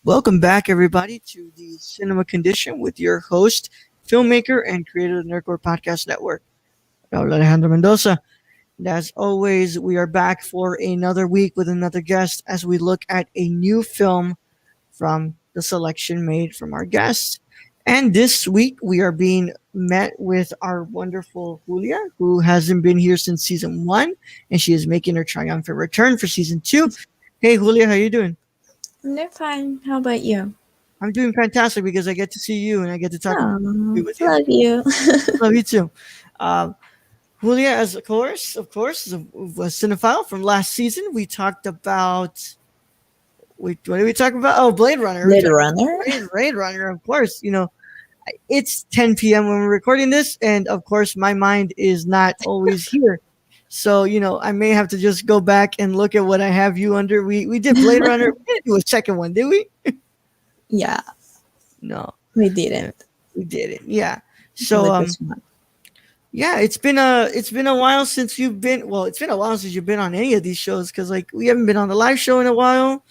Welcome back, everybody, to the Cinema Condition with your host, filmmaker, and creator of the Nerdcore Podcast Network, Raul Alejandro Mendoza. And as always, we are back for another week with another guest as we look at a new film from the selection made from our guests. And this week, we are being met with our wonderful Julia, who hasn't been here since season 1, and she is making her triumphant return for season 2. Hey, Julia, how you doing? I'm fine. How about you? I'm doing fantastic because I get to see you and I get to talk with you. Love you. Love you too. Julia, as of course, is a cinephile from last season. We talked about. What did we talk about? Oh, Blade Runner. Blade Runner. Blade Runner, of course. You know, it's 10 p.m. when we're recording this, and of course, my mind is not always here. So, you know, I may have to just go back and look at what I have you under. We did Blade Runner. We didn't do a second one, did we? Yeah. No. We didn't. We didn't. Yeah. So yeah, it's been a while since you've been on any of these shows because like we haven't been on the live show in a while.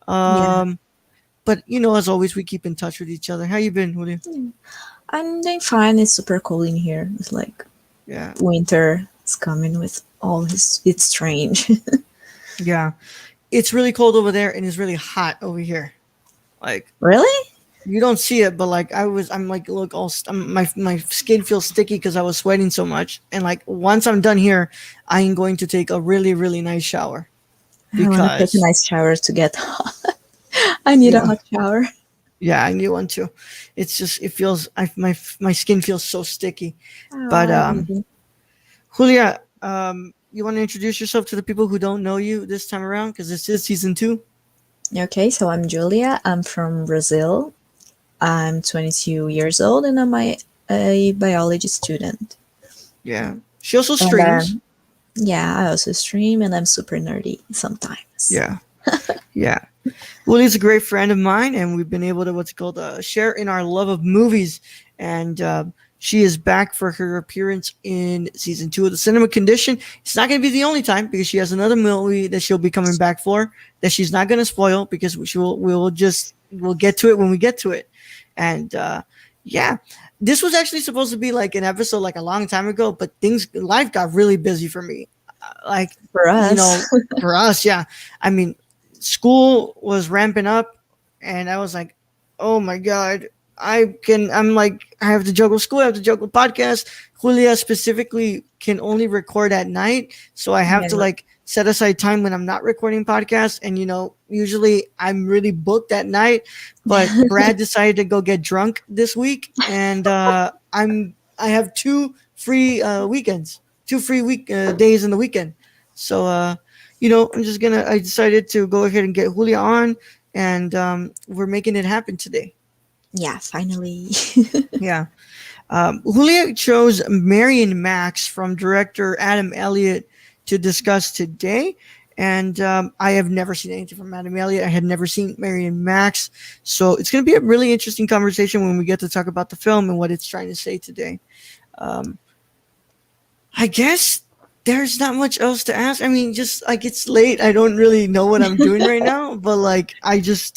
But you know, as always, we keep in touch with each other. How you been, Julia? I'm doing fine. It's super cold in here. It's like winter is coming with all his. It's strange. Yeah, it's really cold over there and it's really hot over here. Like really? You don't see it, but like I'm like look my skin feels sticky because I was sweating so much. And like once I'm done here, I'm going to take a really really nice shower. I want to take a nice shower to get hot. I need a hot shower. Yeah, I need one too. It's just it feels my skin feels so sticky. But Julia, you want to introduce yourself to the people who don't know you this time around because this is season 2. Okay, so I'm Julia. I'm from Brazil. I'm 22 years old and I'm a biology student. Yeah. She also streams. I also stream and I'm super nerdy sometimes. Yeah. Yeah. Well, he's a great friend of mine and we've been able to share in our love of movies. And she is back for her appearance in season 2 of the Cinema Condition. It's not going to be the only time because she has another movie that she'll be coming back for that she's not going to spoil because we'll get to it when we get to it. And this was actually supposed to be like an episode like a long time ago, but life got really busy for me. Like for us, you know, for us, yeah. I mean, school was ramping up, and I was like, oh my god, I have to juggle school, I have to juggle podcast. Julia specifically can only record at night, so I have to like set aside time when I'm not recording podcasts. And you know, usually I'm really booked at night, but Brad decided to go get drunk this week, and I have 2 free weekends, 2 free days in the weekend. So you know, I decided to go ahead and get Julia on, and we're making it happen today. Yeah, finally. Yeah. Julia chose Marion Max from director Adam Elliot to discuss today. And I have never seen anything from Adam Elliot. I had never seen Marion Max. So it's going to be a really interesting conversation when we get to talk about the film and what it's trying to say today. I guess there's not much else to ask. I mean, just like it's late. I don't really know what I'm doing right now. But like, I guess,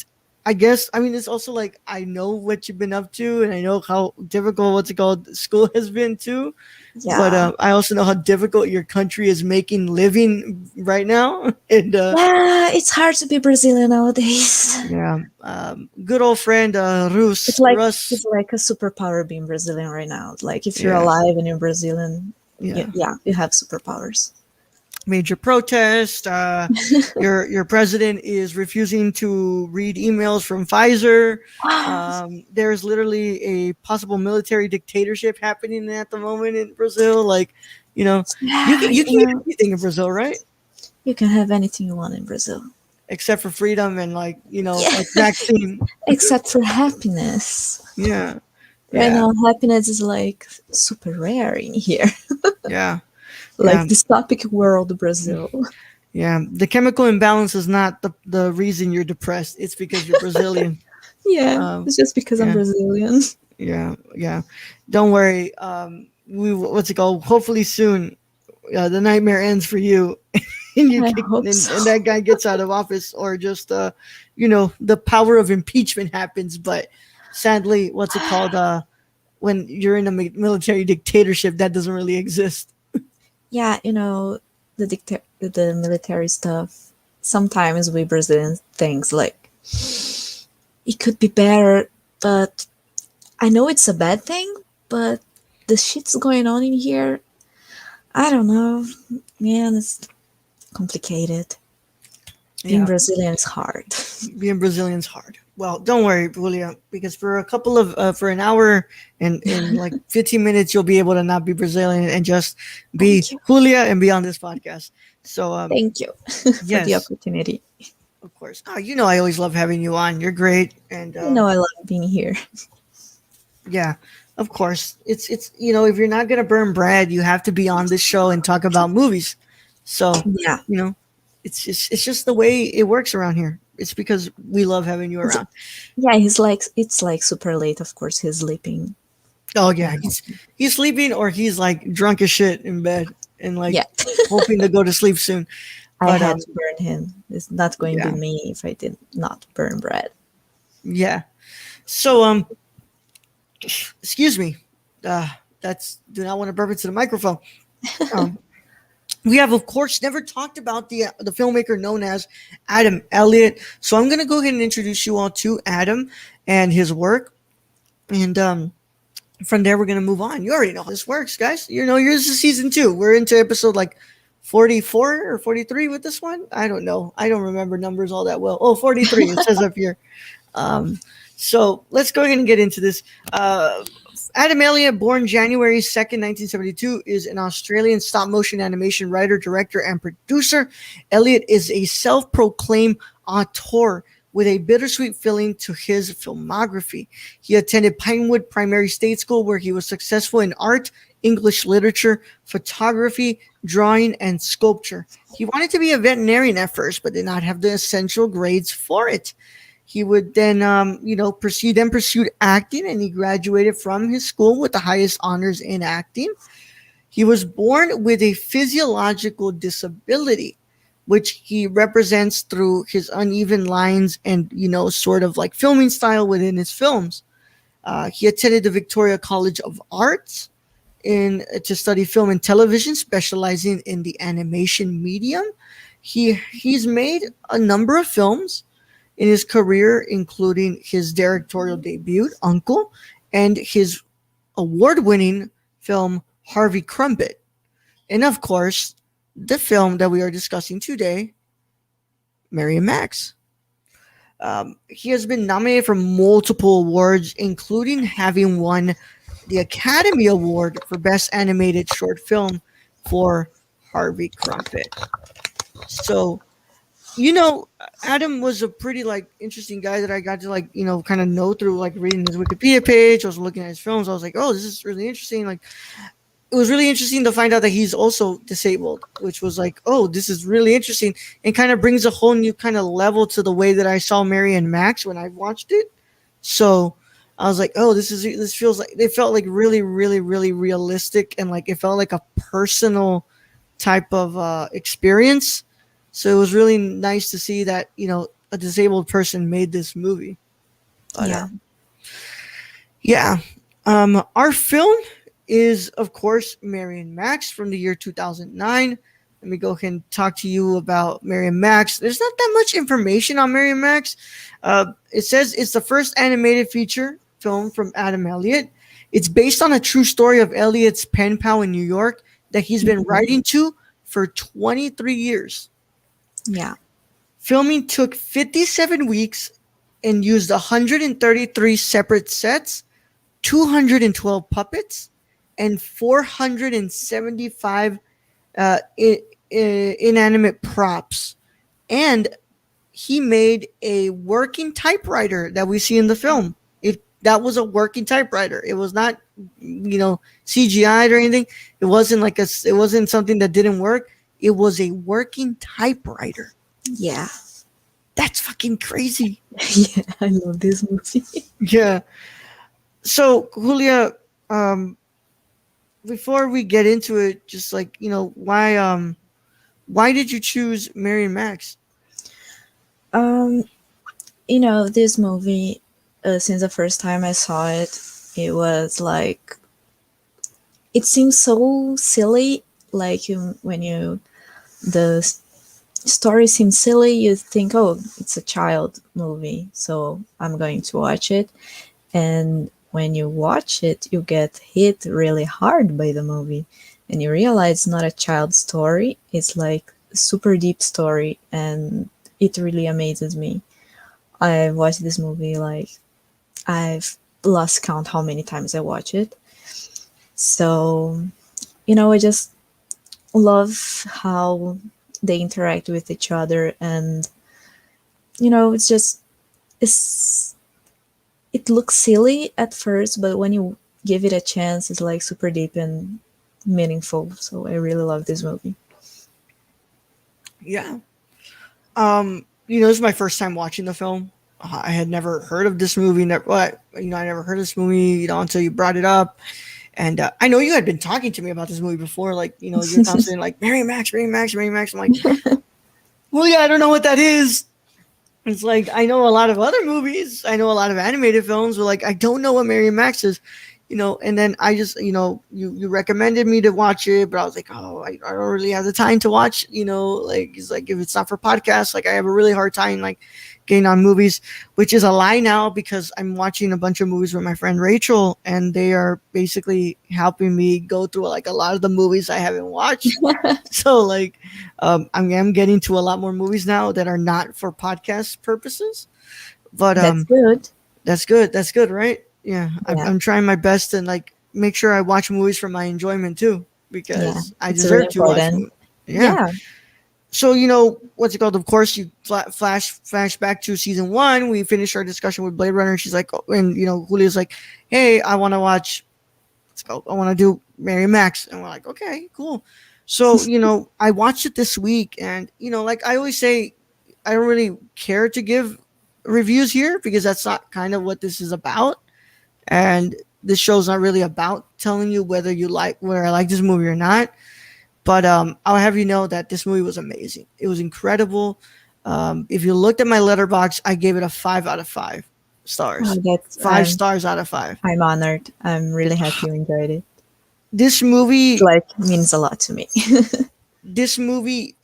I mean, it's also like, I know what you've been up to and I know how difficult, school has been too. Yeah. But I also know how difficult your country is making living right now. And it's hard to be Brazilian nowadays. Yeah. Good old friend, Rus. It's like a superpower being Brazilian right now. Like if you're alive and you're Brazilian, you have superpowers. Major protest. Your president is refusing to read emails from Pfizer. There's literally a possible military dictatorship happening at the moment in Brazil. Like, you know, you can get anything in Brazil, right? You can have anything you want in Brazil, except for freedom and like like vaccine. Except for happiness. Yeah. Right now, happiness is like super rare in here. Yeah. Like dystopic world, Brazil. Yeah, the chemical imbalance is not the reason you're depressed. It's because you're Brazilian. It's just because I'm Brazilian. Yeah. Don't worry. Hopefully soon, the nightmare ends for you. and you I kick, hope so. and that guy gets out of office, or just the power of impeachment happens. But sadly, what's it called? When you're in a military dictatorship, that doesn't really exist. Yeah, the military stuff. Sometimes we Brazilians things like it could be better, but I know it's a bad thing. But the shit's going on in here. I don't know, man. It's complicated. Being Yeah, Brazilian is hard. being Brazilian's hard. Well, don't worry, Julia, because for an hour and in like 15 minutes, you'll be able to not be Brazilian and just be Thank you. Julia and be on this podcast. So, Thank you for the yes, opportunity. of course. I always love having you on. You're great, and You know I love being here. yeah, of course. It's if you're not gonna burn bread, you have to be on this show and talk about movies. So, Yeah. you know, it's just the way it works around here. It's because we love having you around. Yeah, it's like super late, of course he's sleeping. Oh yeah, he's sleeping, or he's like drunk as shit in bed and like Yeah. hoping to go to sleep soon. I But had to burn him. It's not going to yeah, be me if I did not burn bread. yeah. So excuse me. That's do not want to burp into the microphone. Um, we have, of course, never talked about the filmmaker known as Adam Elliot. So I'm going to go ahead and introduce you all to Adam and his work, and from there we're going to move on. You already know how this works, guys. Yours is season 2. We're into episode like 44 or 43 with this one. I don't know. I don't remember numbers all that well. Oh, 43. It says up here. So let's go ahead and get into this. Adam Elliot, born January 2nd, 1972, is an Australian stop-motion animation writer, director, and producer. Elliot is a self-proclaimed auteur with a bittersweet feeling to his filmography. He attended Pinewood Primary State School, where he was successful in art, English literature, photography, drawing, and sculpture. He wanted to be a veterinarian at first, but did not have the essential grades for it. He would then, pursued acting, and he graduated from his school with the highest honors in acting. He was born with a physiological disability, which he represents through his uneven lines and, sort of like filming style within his films. He attended the Victoria College of Arts to study film and television, specializing in the animation medium. He's made a number of films in his career, including his directorial debut, Uncle, and his award-winning film, Harvey Crumpet. And of course, the film that we are discussing today, Mary and Max. He has been nominated for multiple awards, including having won the Academy Award for Best Animated Short Film for Harvey Crumpet. So, Adam was a pretty interesting guy that I got to kind of know through reading his Wikipedia page. I was looking at his films. I was like, oh, this is really interesting. It was really interesting to find out that he's also disabled, which was like, oh, this is really interesting, and kind of brings a whole new kind of level to the way that I saw Mary and Max when I watched it. So I was like, oh, this feels like it felt like really, really, really realistic, and it felt like a personal type of experience. So it was really nice to see that, a disabled person made this movie. But, Yeah. Our film is, of course, Mary and Max from the year 2009. Let me go ahead and talk to you about Mary and Max. There's not that much information on Mary and Max. It says it's the first animated feature film from Adam Elliot. It's based on a true story of Elliot's pen pal in New York that he's been writing to for 23 years. Yeah. Filming took 57 weeks and used 133 separate sets, 212 puppets, and 475 inanimate props. And he made a working typewriter that we see in the film. That was a working typewriter. It was not, CGI'd or anything. It wasn't it wasn't something that didn't work. It was a working typewriter. Yeah. That's fucking crazy. Yeah, I love this movie. Yeah. So, Julia, before we get into it, just why Why did you choose Mary and Max? Um, this movie, since the first time I saw it, it was like, it seems so silly. Like when the story seems silly, you think, oh, it's a child movie, so I'm going to watch it. And when you watch it, you get hit really hard by the movie, and you realize it's not a child story. It's like a super deep story, and it really amazes me. I've watched this movie like, I've lost count how many times I watch it. So, I just love how they interact with each other, and it's just, it's it looks silly at first, but when you give it a chance, it's like super deep and meaningful. So I really love this movie. Yeah. This is my first time watching the film. I had never heard of this movie. I never heard of this movie, until you brought it up. And I know you had been talking to me about this movie before. Like, you're constantly like, Mary Max, Mary Max, Mary Max. I'm like, well, yeah, I don't know what that is. It's like, I know a lot of other movies. I know a lot of animated films, but like, I don't know what Mary Max is, and then I just, you recommended me to watch it, but I was like, oh, I don't really have the time to watch, like, it's like, if it's not for podcasts, like I have a really hard time, like, getting on movies, which is a lie now because I'm watching a bunch of movies with my friend Rachel, and they are basically helping me go through like a lot of the movies I haven't watched. So like, I'm getting to a lot more movies now that are not for podcast purposes. But That's good. That's good, right? Yeah, Yeah. I'm trying my best to like make sure I watch movies for my enjoyment too, Yeah. because I It's really deserve to watch important. movies. Yeah. Yeah. So what's it called? Of course, you flash back to season 1. We finished our discussion with Blade Runner. She's like, oh, and Julia's like, hey, I want to watch. Let's go. I want to do Mary Max, and we're like, okay, cool. So I watched it this week, and like I always say, I don't really care to give reviews here because that's not kind of what this is about, and this show's not really about telling you whether I like this movie or not. But I'll have you know that this movie was amazing. It was incredible. If you looked at my letterbox, I gave it a 5 out of 5 stars. Oh, that's 5 stars out of 5. I'm honored. I'm really happy you enjoyed it. This It movie, like means a lot to me. this movie,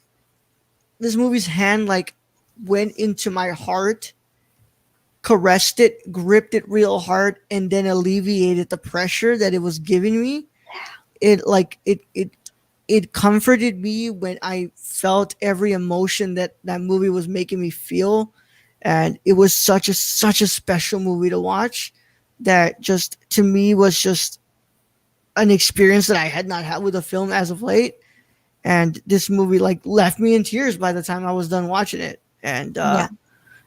this movie's hand like went into my heart, caressed it, gripped it real hard, and then alleviated the pressure that it was giving me. It comforted me when I felt every emotion that movie was making me feel, and it was such a special movie to watch that just to me was just an experience that I had not had with a film as of late. And this movie like left me in tears by the time I was done watching it. And Yeah.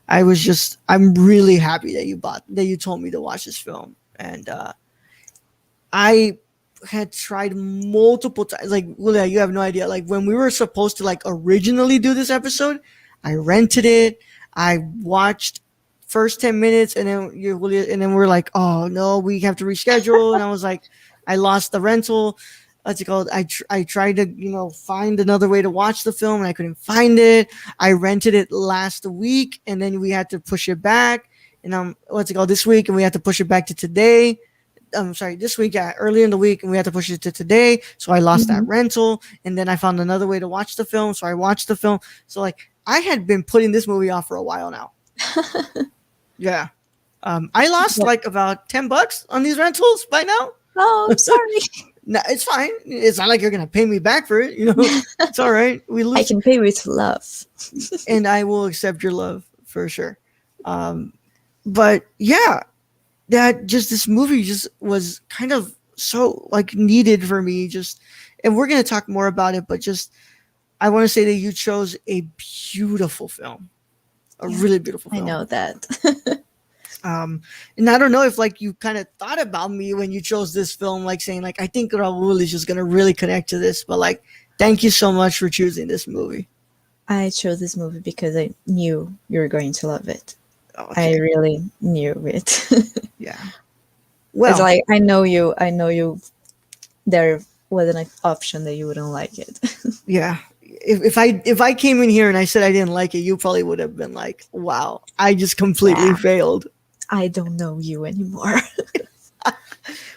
I'm really happy that you told me to watch this film. And I had tried multiple times. Like, Julia, you have no idea. Like, when we were supposed to like originally do this episode, I rented it. I watched first 10 minutes, and then we're like, oh no, we have to reschedule. And I was like, I lost the rental. What's it called? I tried to find another way to watch the film, and I couldn't find it. I rented it last week, and then we had to push it back. And what's it called, this week, and we had to push it back to today. I'm sorry, this week, early in the week, and we had to push it to today. So I lost that rental, and then I found another way to watch the film. So I watched the film. So like, I had been putting this movie off for a while now. Yeah. I lost like about $10 on these rentals by now. Oh, I'm sorry. No, it's fine. It's not like you're gonna pay me back for it. It's all right. We lose. I can pay with love. And I will accept your love for sure. But yeah, this movie just was kind of so like needed for me. And we're gonna talk more about it, but I want to say that you chose a beautiful film, really beautiful film. I know that. And I don't know if like you kind of thought about me when you chose this film, like saying like, I think Raul is just gonna really connect to this. But like, thank you so much for choosing this movie. I chose this movie because I knew you were going to love it. Okay. I really knew it. Yeah. Well, it's like, I know you. There wasn't an option that you wouldn't like it. Yeah. if I came in here and I said I didn't like it, you probably would have been like, "Wow, I just completely Yeah, failed." I don't know you anymore.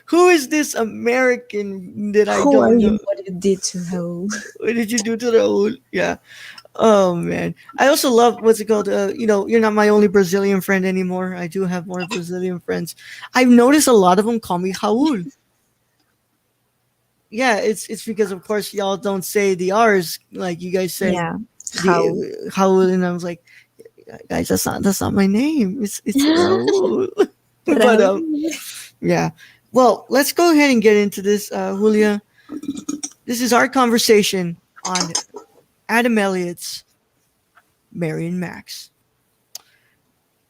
Who is this American that I Who are don't you? know? What you did to her? What did you do to Raul? Yeah. Oh man. I also love what's it called? You're not my only Brazilian friend anymore. I do have more Brazilian friends. I've noticed a lot of them call me Raul. Yeah, it's because of course y'all don't say the R's like you guys say Yeah, the how? Raul, and I was like, guys, that's not my name. It's Raul. But Raul. yeah. Well, let's go ahead and get into this, Julia. This is our conversation on Adam Elliott's Mary and Max.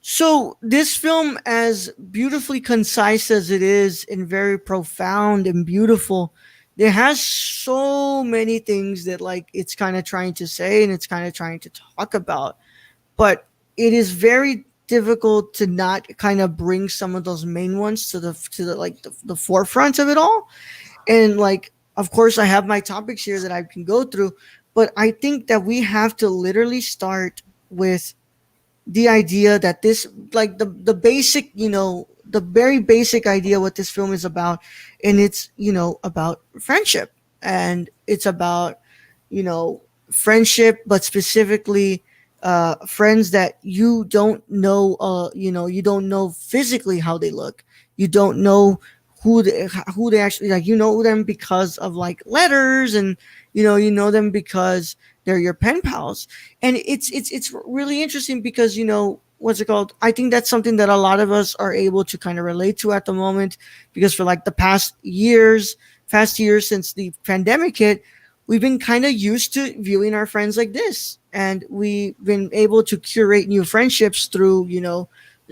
So this film, as beautifully concise as it is, and very profound and beautiful, there has so many things that like it's kind of trying to say and it's kind of trying to talk about, but it is very difficult to not kind of bring some of those main ones to the like the forefront of it all. And like, of course, I have my topics here that I can go through, but I think that we have to literally start with the idea that this, like the basic, the very basic idea what this film is about, and it's about friendship, and it's about you know friendship, but specifically friends that you don't know, you don't know physically how they look, you don't know who they actually, like, you know them because of like letters, and you know them because they're your pen pals. And it's really interesting because what's it called, I think that's something that a lot of us are able to kind of relate to at the moment, because for like the past years since the pandemic hit, we've been kind of used to viewing our friends like this, and we've been able to curate new friendships through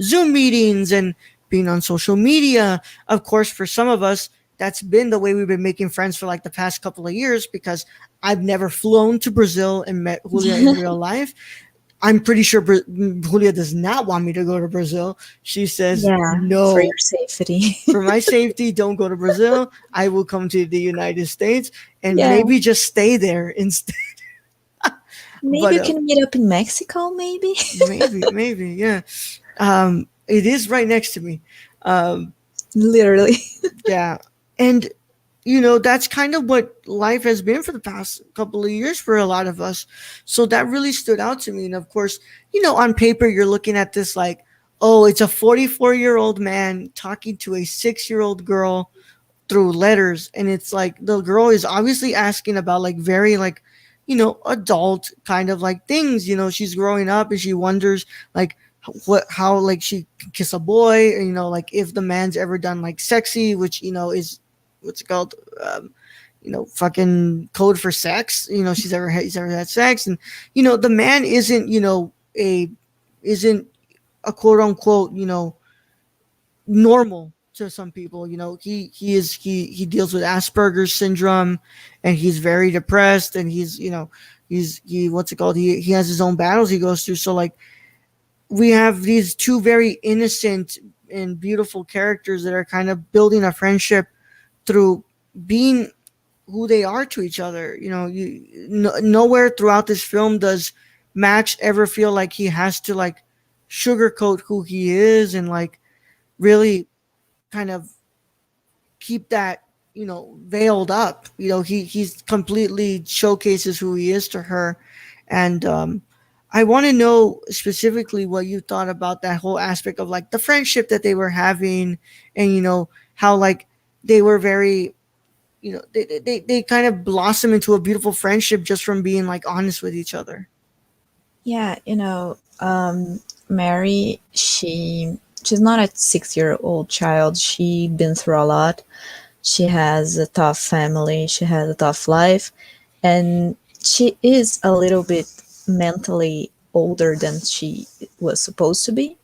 Zoom meetings and being on social media. Of course, for some of us, that's been the way we've been making friends for like the past couple of years, because I've never flown to Brazil and met Julia in real life. I'm pretty sure Julia does not want me to go to Brazil. She says, Yeah, for no, your safety. for my safety, don't go to Brazil. I will come to the United States and Yeah, maybe just stay there instead. maybe But you can meet up in Mexico. Maybe. maybe, yeah. It is right next to me. Um, Literally. yeah. And that's kind of what life has been for the past couple of years for a lot of us. So that really stood out to me. And of course, on paper, you're looking at this like, oh, it's a 44-year-old man talking to a 6-year-old girl through letters. And it's like the girl is obviously asking about like very like, adult kind of like things. She's growing up and she wonders like how like she can kiss a boy, or, like if the man's ever done like sexy, which, is what's it called? Fucking code for sex. He's ever had sex, and the man isn't a quote unquote normal to some people. He deals with Asperger's syndrome, and he's very depressed, and he what's it called? He has his own battles he goes through. So like we have these two very innocent and beautiful characters that are kind of building a friendship through being who they are to each other. Nowhere throughout this film does Max ever feel like he has to like sugarcoat who he is and like really kind of keep that veiled up. He's completely showcases who he is to her. And I want to know specifically what you thought about that whole aspect of like the friendship that they were having, and how like they were very, they kind of blossom into a beautiful friendship just from being like honest with each other. Yeah, Mary, she's not a 6-year-old child. She been through a lot. She has a tough family. She has a tough life, and she is a little bit mentally older than she was supposed to be,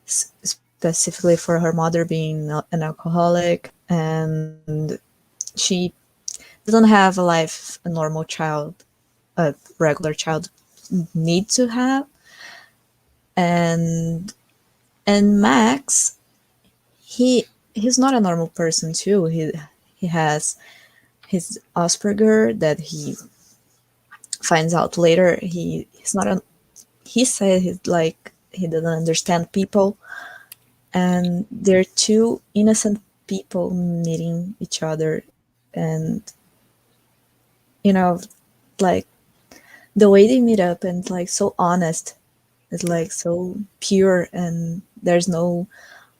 specifically for her mother being an alcoholic, and she doesn't have a life a normal child, a regular child need to have. And Max, he's not a normal person too. He has his Asperger that he finds out later he's not a, he said he's like he doesn't understand people, and they're two innocent people meeting each other, and you know, like the way they meet up and like so honest, it's like so pure, and there's no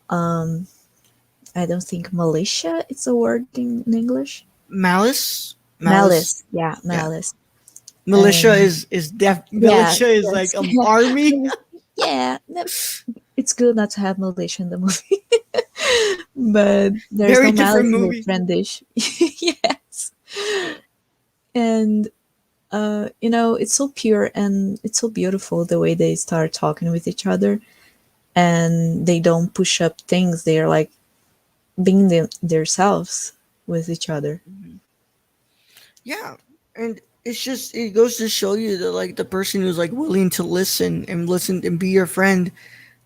I don't think militia it's a word in English. Malice, malice. Malice, yeah, Yeah, malice. militia And is def. yeah, Militia is like yes. an army. Yeah, it's good not to have militia in the movie. But there's Very no different malice in the movie. friendish. Yes. And you know, it's so pure and it's so beautiful the way they start talking with each other, and they don't push up things. They're like being themselves with each other. Yeah, and it's just it goes to show you that like the person who's like willing to listen and be your friend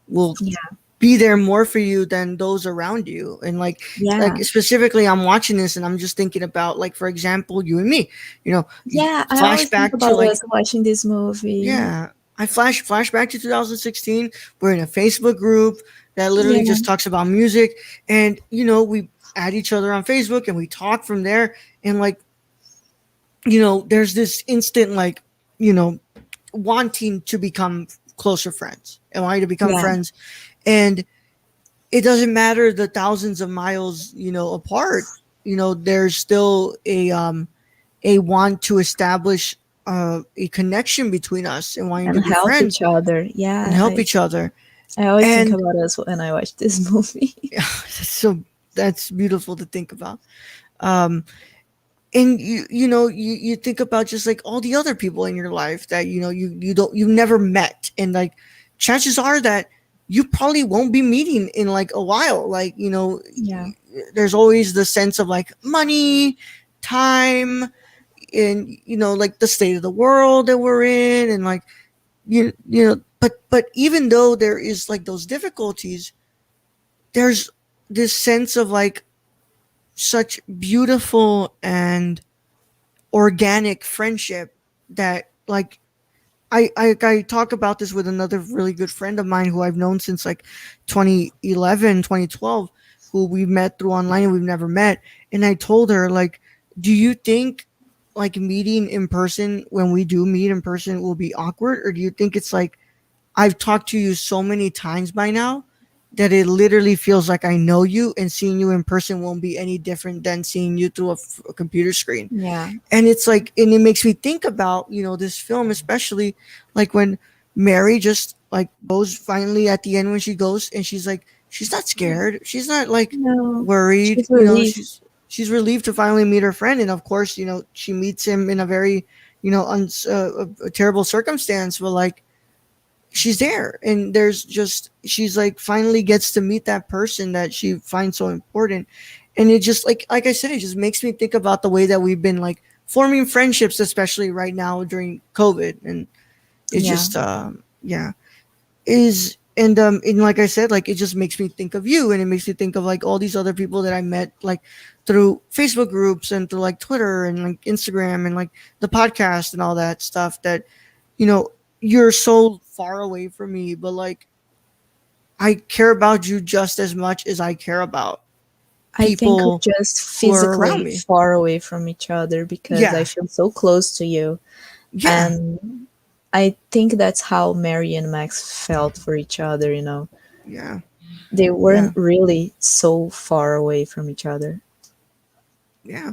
will Yeah. be there more for you than those around you. And like Yeah. specifically, I'm watching this and I'm just thinking about like for example, you and me. You know, you Yeah, I always think flashback to about like us watching this movie. yeah. I flash back to 2016. We're in a Facebook group that literally Yeah. just talks about music, and you know we add each other on Facebook and we talk from there. And like you know, there's this instant like you know wanting to become closer friends and wanting to become Yeah. friends, and it doesn't matter the thousands of miles you know apart. You know, there's still a want to establish a connection between us and wanting to And be help friends each other. and Yeah. help each other. I always think And about us when I watch this movie. so that's beautiful to think about. Um, and you know you think about just like all the other people in your life that you know you've never met, and like chances are that you probably won't be meeting in like a while. Like you know, Yeah. there's always the sense of like money, time, and you know like the state of the world that we're in, and like you know but even though there is like those difficulties, there's this sense of like such beautiful and organic friendship that like I talk about this with another really good friend of mine who I've known since like 2011, 2012, who we met through online and we've never met. And I told her like, do you think like meeting in person, when we do meet in person, will be awkward, or do you think it's like I've talked to you so many times by now that it literally feels like I know you, and seeing you in person won't be any different than seeing you through a computer screen. Yeah. And it's like, and it makes me think about you know this film, especially like when Mary just like goes finally at the end, when she goes and she's like she's not scared, she's not like No. worried, She's you know, relieved. she's relieved to finally meet her friend. And of course you know she meets him in a very you know a terrible circumstance, but like she's there, and there's just she's like finally gets to meet that person that she finds so important. And it just like I said, it just makes me think about the way that we've been like forming friendships, especially right now during COVID. And it Yeah. just yeah is and like I said, like it just makes me think of you, and it makes me think of like all these other people that I met like through Facebook groups and through like Twitter and like Instagram and like the podcast and all that stuff, that you know you're so far away from me, but like I care about you just as much as I care about I think we're people just who are around physically me. far away from each other because I Yeah, feel so close to you. yeah, And I think that's how Mary and Max felt for each other, you know. yeah, They yeah, weren't really so far away from each other. yeah.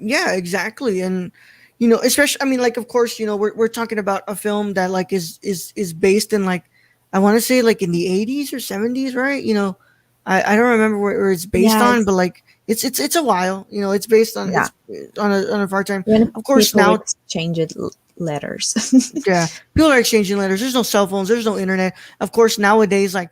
Yeah, exactly. And you know, especially I mean, like of course, you know, we're talking about a film that like is based in like I want to say like in the 80s or 70s, right? You know, I don't remember where it's based Yeah, on, but it's like it's a while. You know, it's based on yeah. it's on a far time. When Of course, people now exchanged letters. yeah, people are exchanging letters. There's no cell phones. There's no internet. Of course, nowadays, like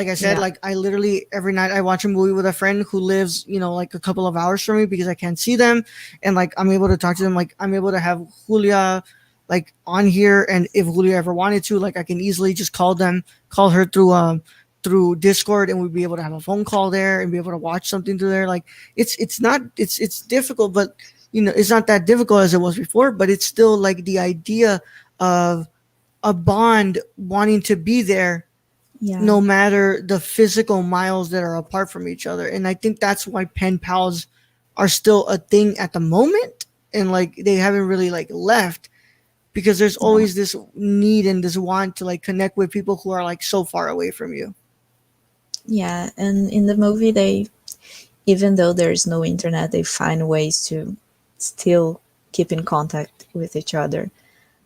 I said, Yeah. like I literally every night I watch a movie with a friend who lives, you know, like a couple of hours from me because I can't see them, and like I'm able to talk to them. Like I'm able to have Julia, like on here, and if Julia ever wanted to, like I can easily just call her through Discord, and we'd be able to have a phone call there and be able to watch something through there. Like it's not it's difficult, but it's not that difficult as it was before, but it's still like the idea of a bond wanting to be there Yeah. no matter the physical miles that are apart from each other. And I think that's why pen pals are still a thing at the moment, and like they haven't really like left, because there's Yeah. always this need and this want to like connect with people who are like so far away from you. Yeah. And in the movie, they, even though there's no internet, they find ways to still keep in contact with each other.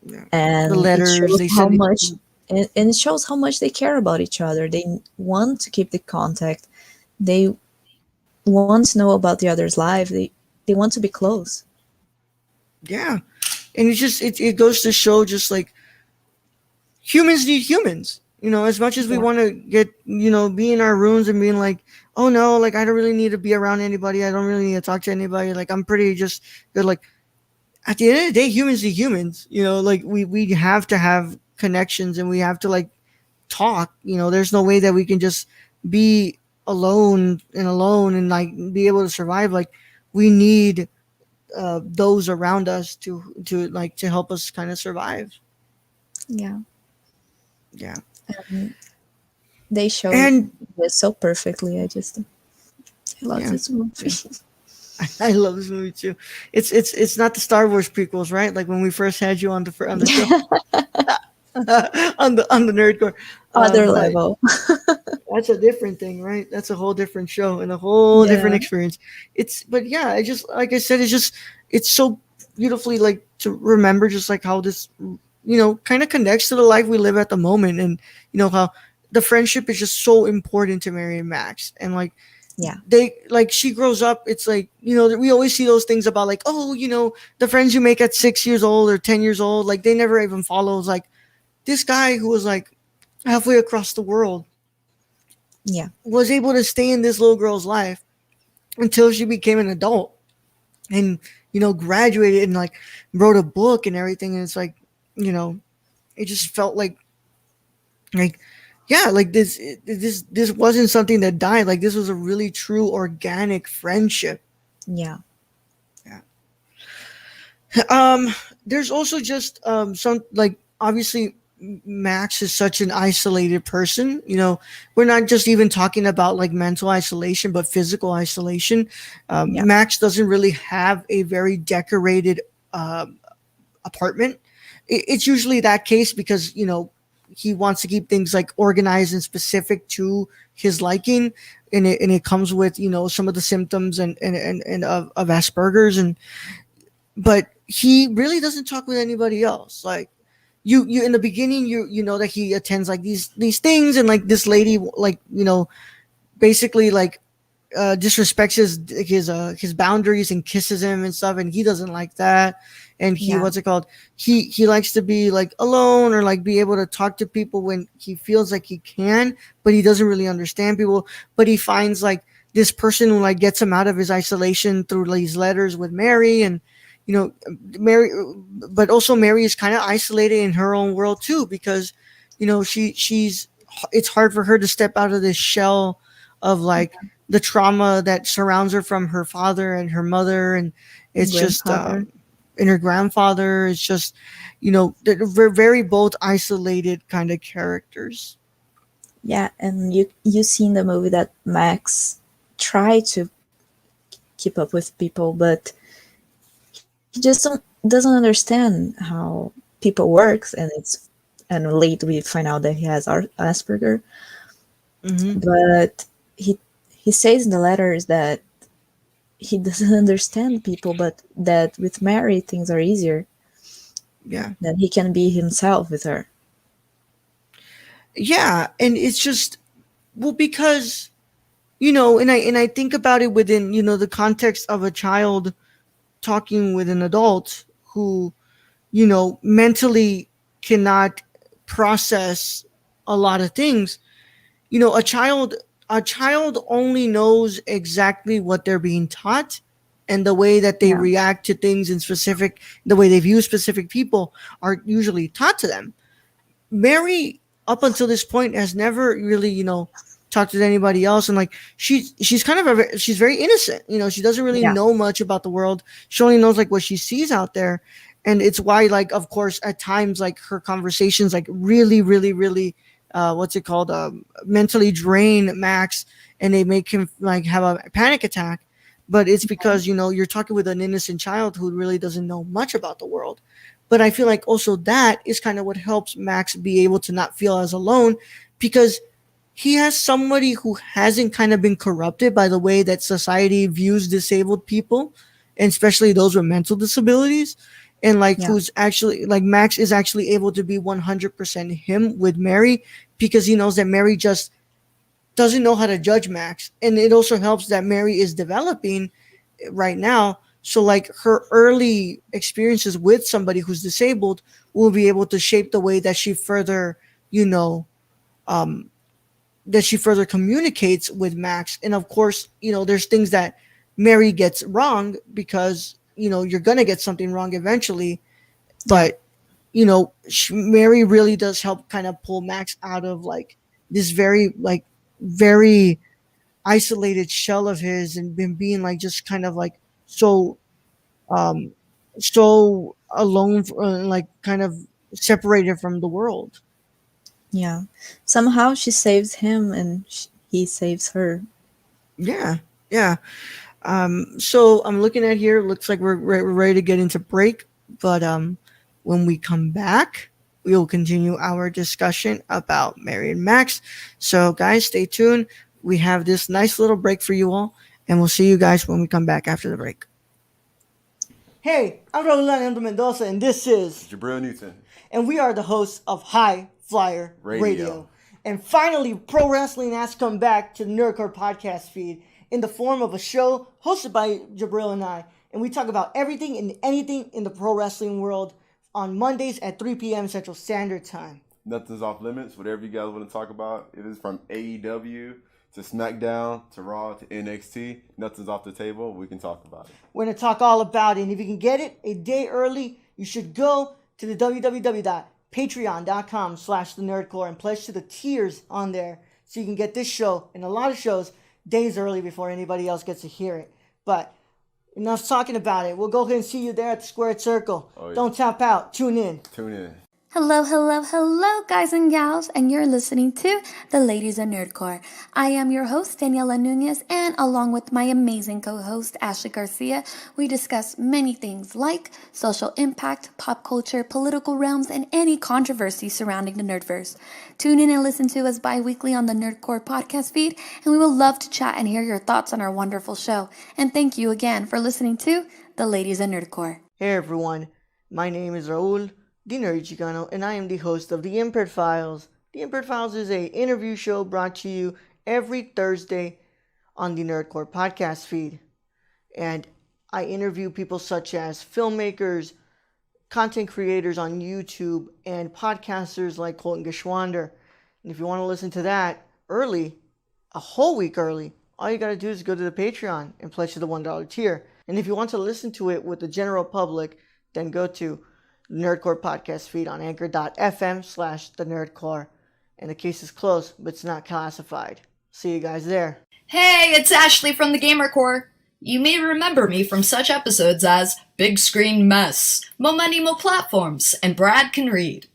Yeah. The And it letters shows they how send. much, and it shows how much they care about each other. They want to keep the contact. They want to know about the other's life. They want to be close. Yeah, and it goes to show just like humans need humans. As much as we Yeah. want to get be in our rooms and being like, oh no, like I don't really need to be around anybody. I don't really need to talk to anybody. Like I'm pretty just good. Like at the end of the day, humans need humans. Like we have to have connections, and we have to like talk. There's no way that we can just be alone and like be able to survive. Like we need those around us to help us kind of survive. Yeah. Yeah. Um, they show And this so perfectly. I love yeah, this movie. I love this movie too. It's not the Star Wars prequels, right? Like when we first had you on the show on the Nerdcore. Other But level. that's a different thing, right? That's a whole different show and a whole different Yeah. experience. But yeah, I just like I said, it's so beautifully like to remember just like how this kind of connects to the life we live at the moment, and how the friendship is just so important to Mary and Max, and like Yeah. they like she grows up. It's like we always see those things about like, oh, the friends you make at 6 years old or 10 years old, like they never even follows. Like this guy who was like halfway across the world Yeah. was able to stay in this little girl's life until she became an adult, and graduated and like wrote a book and everything. And it's like, it just felt like yeah, like this wasn't something that died. Like this was a really true organic friendship. Yeah. Yeah. There's also just some like obviously Max is such an isolated person. We're not just even talking about like mental isolation, but physical isolation. Yeah. Max doesn't really have a very decorated apartment. It's usually that case because he wants to keep things like organized and specific to his liking, and it comes with some of the symptoms and of Asperger's, and but he really doesn't talk with anybody else. Like you in the beginning, you know that he attends like these things, and like this lady like basically like disrespects his boundaries and kisses him and stuff, and he doesn't like that. And he Yeah. what's it called? He likes to be like alone or like be able to talk to people when he feels like he can, but he doesn't really understand people. But he finds like this person who like gets him out of his isolation through these letters with Mary, and Mary, but also Mary is kind of isolated in her own world too, because she's it's hard for her to step out of this shell of like the trauma that surrounds her from her father and her mother, and it's just Grandfather. and her grandfather. It's just they're very both isolated kind of characters. Yeah, and you see in the movie that Max tried to keep up with people, but he just doesn't understand how people works, and late we find out that he has Asperger. Mm-hmm. But he says in the letters that he doesn't understand people, but that with Mary things are easier. Yeah. That he can be himself with her. Yeah, and it's just because and I think about it within the context of a child talking with an adult who mentally cannot process a lot of things. A child only knows exactly what they're being taught, and the way that they Yeah. react to things in specific, the way they view specific people are usually taught to them. Mary, up until this point, has never really talk to anybody else. And like she's kind of she's very innocent. You know, she doesn't really know much about the world. She only knows like what she sees out there. And it's why, like, of course, at times, like, her conversations, like, really, really, really, mentally drain Max, and they make him, like, have a panic attack. But it's because, you know, you're talking with an innocent child who really doesn't know much about the world. But I feel like also that is kind of what helps Max be able to not feel as alone, because he has somebody who hasn't kind of been corrupted by the way that society views disabled people, and especially those with mental disabilities. And like who's actually like Max is actually able to be 100% him with Mary, because he knows that Mary just doesn't know how to judge Max. And it also helps that Mary is developing right now. So like her early experiences with somebody who's disabled will be able to shape the way that she further, that she further communicates with Max. And of course, you know, there's things that Mary gets wrong, because you know, you're going to get something wrong eventually. But, you know, Mary really does help kind of pull Max out of like this very isolated shell of his, and been being like just kind of like so alone, like kind of separated from the world. Yeah. Somehow she saves him and he saves her. Yeah. Yeah. So I'm looking at here. Looks like we're ready to get into break. But when we come back, we will continue our discussion about Mary and Max. So guys, stay tuned. We have this nice little break for you all, and we'll see you guys when we come back after the break. Hey, I'm Raul Mendoza, and this is Jabril Newton. And we are the hosts of High Flyer Radio. And finally, pro wrestling has come back to the Nerdcore podcast feed in the form of a show hosted by Jabril and I. And we talk about everything and anything in the pro wrestling world on Mondays at 3 p.m. Central Standard Time. Nothing's off limits. Whatever you guys want to talk about, if it's from AEW to SmackDown to Raw to NXT, nothing's off the table. We can talk about it. We're going to talk all about it. And if you can get it a day early, you should go to the www.patreon.com/thenerdcore and pledge to the tiers on there, so you can get this show and a lot of shows days early before anybody else gets to hear it. But enough talking about it. We'll go ahead and see you there at the Squared Circle. Oh, yeah. Don't tap out. Tune in. Tune in. Hello, hello, hello, guys and gals, and you're listening to The Ladies of Nerdcore. I am your host, Daniela Nunez, and along with my amazing co-host, Ashley Garcia, we discuss many things like social impact, pop culture, political realms, and any controversy surrounding the Nerdverse. Tune in and listen to us bi-weekly on the Nerdcore podcast feed, and we will love to chat and hear your thoughts on our wonderful show. And thank you again for listening to The Ladies of Nerdcore. Hey everyone, my name is Raul, the Nerdy Chicano, and I am the host of The Impaired Files. The Impaired Files is an interview show brought to you every Thursday on the Nerdcore podcast feed. And I interview people such as filmmakers, content creators on YouTube, and podcasters like Colton Geschwander. And if you want to listen to that early, a whole week early, all you got to do is go to the Patreon and pledge to the $1 tier. And if you want to listen to it with the general public, then go to Nerdcore podcast feed on anchor.fm/thenerdcore. And the case is closed, but it's not classified. See you guys there. Hey, it's Ashley from the Gamer Core. You may remember me from such episodes as Big Screen Mess, Mo Money Mo Platforms, and Brad Can Read.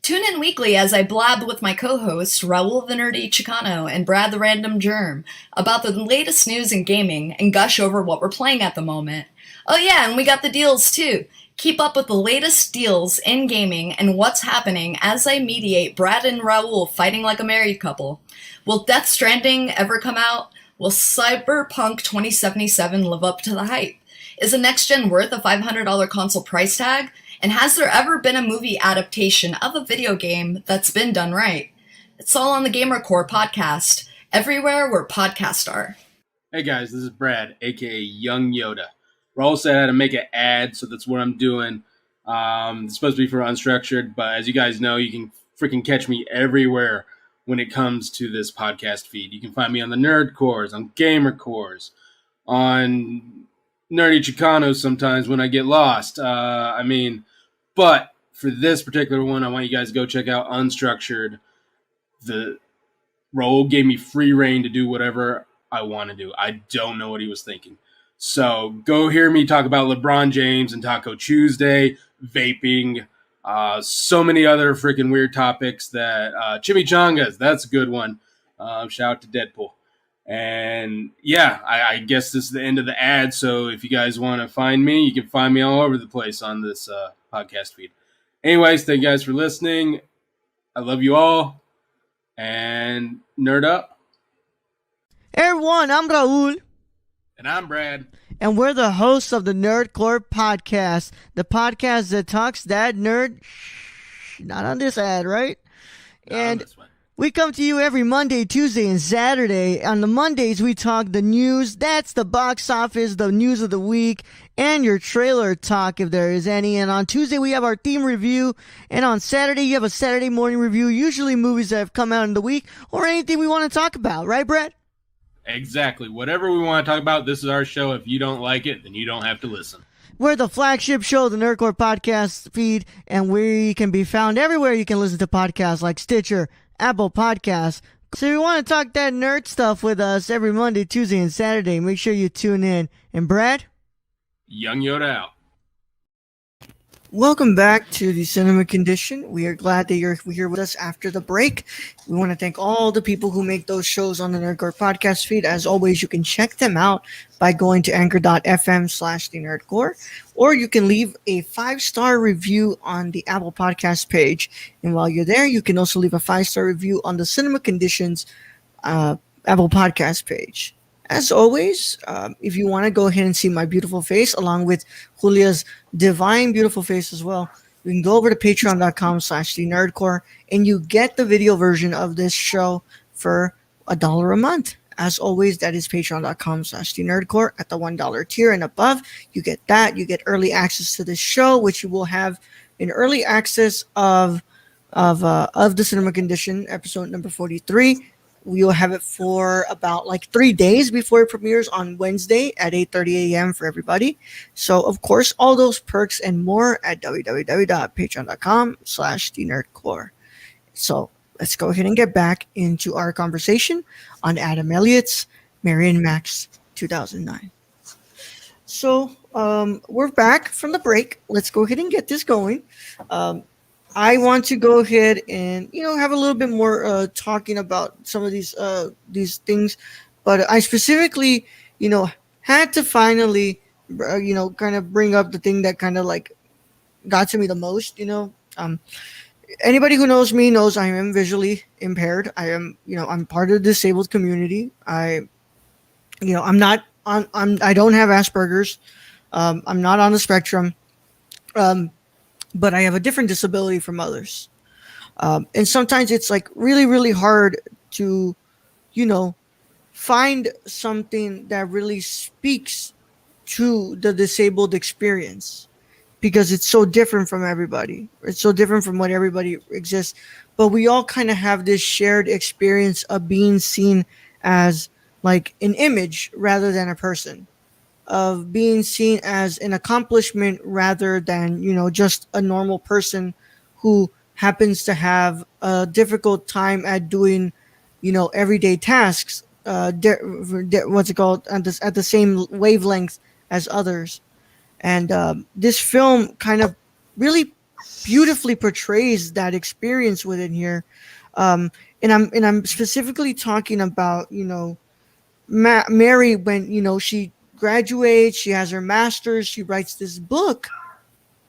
Tune in weekly as I blab with my co-hosts Raul the Nerdy Chicano and Brad the Random Germ about the latest news in gaming and gush over what we're playing at the moment. Oh yeah, and we got the deals too. Keep up with the latest deals in gaming and what's happening as I mediate Brad and Raul fighting like a married couple. Will Death Stranding ever come out? Will Cyberpunk 2077 live up to the hype? Is a next-gen worth a $500 console price tag? And has there ever been a movie adaptation of a video game that's been done right? It's all on the Gamer Core podcast, everywhere where podcasts are. Hey guys, this is Brad, aka Young Yoda. Raul said I had to make an ad, so that's what I'm doing. It's supposed to be for Unstructured, but as you guys know, you can freaking catch me everywhere when it comes to this podcast feed. You can find me on the Nerd Cores, on Gamer Cores, on Nerdy Chicanos sometimes when I get lost. But for this particular one, I want you guys to go check out Unstructured, the Raul gave me free reign to do whatever I want to do. I don't know what he was thinking. So go hear me talk about LeBron James and Taco Tuesday, vaping, so many other freaking weird topics that chimichangas, that's a good one. Shout out to Deadpool. And yeah, I guess this is the end of the ad. So if you guys want to find me, you can find me all over the place on this podcast feed. Anyways, thank you guys for listening. I love you all. And nerd up. Hey everyone, I'm Raul. And I'm Brad. And we're the hosts of the Nerdcore Podcast. The podcast that talks that nerd. Not on this ad, right? Not and on this one. we come to you every Monday, Tuesday, and Saturday. On the Mondays, we talk the news. That's the box office, the news of the week, and your trailer talk if there is any. And on Tuesday, we have our theme review. And on Saturday, you have a Saturday morning review, usually movies that have come out in the week or anything we want to talk about. Right, Brett? Exactly. Whatever we want to talk about, this is our show. If you don't like it, then you don't have to listen. We're the flagship show of the Nerdcore Podcast feed, and we can be found everywhere you can listen to podcasts like Stitcher, Apple Podcasts. So if you want to talk that nerd stuff with us every Monday, Tuesday, and Saturday, make sure you tune in. And Brad? Young Yoda out. Welcome back to the Cinema Condition. We are glad that you're here with us after the break. We want to thank all the people who make those shows on the Nerdcore Podcast feed. As always, you can check them out by going to anchor.fm/the Nerdcore, or you can leave a 5-star review on the Apple Podcast page. And while you're there, you can also leave a 5-star review on the Cinema Conditions Apple Podcast page. As always, if you want to go ahead and see my beautiful face along with Julia's divine beautiful face as well, you can go over to patreon.com/thenerdcore and you get the video version of this show for $1 a month. As always, that is patreon.com/thenerdcore at the $1 tier and above. You get that. You get early access to this show, which you will have in early access of the Cinema Condition episode number 43. We will have it for about 3 days before it premieres on Wednesday at 8:30 a.m. for everybody. So, of course, all those perks and more at www.patreon.com/thenerdcore. So, let's go ahead and get back into our conversation on Adam Elliott's Marion Max 2009. So, we're back from the break. Let's go ahead and get this going. I want to go ahead and have a little bit more talking about some of these things, but I specifically had to finally kind of bring up the thing that kind of got to me the most. Anybody who knows me knows I am visually impaired. I am I'm part of the disabled community. I don't have Asperger's. I'm not on the spectrum. But I have a different disability from others. And sometimes it's really, really hard to, find something that really speaks to the disabled experience because it's so different from everybody. It's so different from what everybody exists. But we all kind of have this shared experience of being seen as an image rather than a person, of being seen as an accomplishment rather than just a normal person who happens to have a difficult time at doing everyday tasks at the same wavelength as others. And this film kind of really beautifully portrays that experience within here. And I'm specifically talking about Mary when she graduates, she has her master's, she writes this book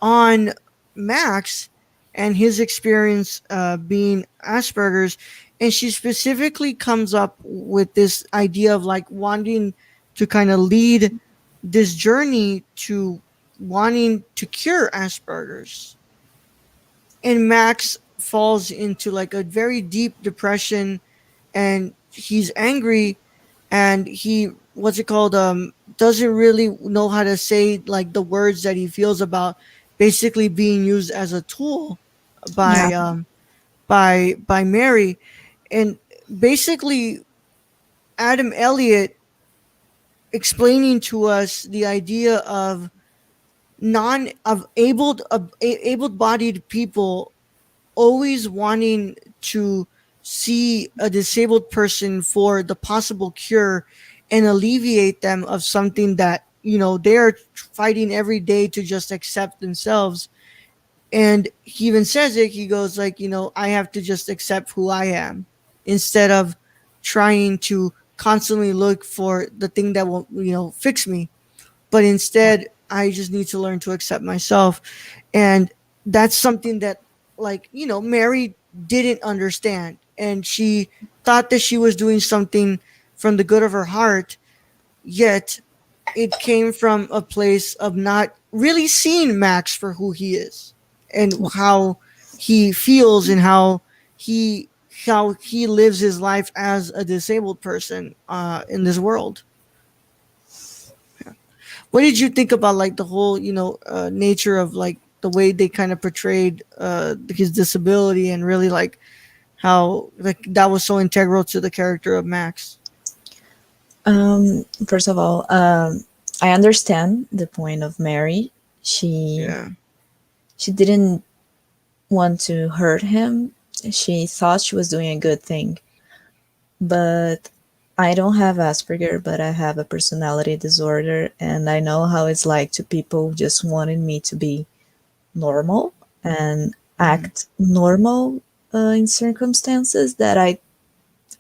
on Max and his experience being Asperger's, and she specifically comes up with this idea of wanting to kind of lead this journey to wanting to cure Asperger's. And Max falls into a very deep depression, and he's angry, and he doesn't really know how to say the words that he feels about basically being used as a tool by Mary. And basically Adam Elliott explaining to us the idea of able-bodied people always wanting to see a disabled person for the possible cure and alleviate them of something that, they're fighting every day to just accept themselves. And he even says it, he goes like, I have to just accept who I am instead of trying to constantly look for the thing that will, fix me. But instead, I just need to learn to accept myself. And that's something that, like, Mary didn't understand. And she thought that she was doing something from the good of her heart, yet it came from a place of not really seeing Max for who he is and how he feels and how he lives his life as a disabled person in this world. What did you think about like the whole nature of like the way they kind of portrayed his disability, and really like how like that was so integral to the character of Max? First of all, I understand the point of Mary. She didn't want to hurt him. She thought she was doing a good thing. But I don't have Asperger, but I have a personality disorder, and I know how it's like to people just wanting me to be normal and act normal in circumstances that I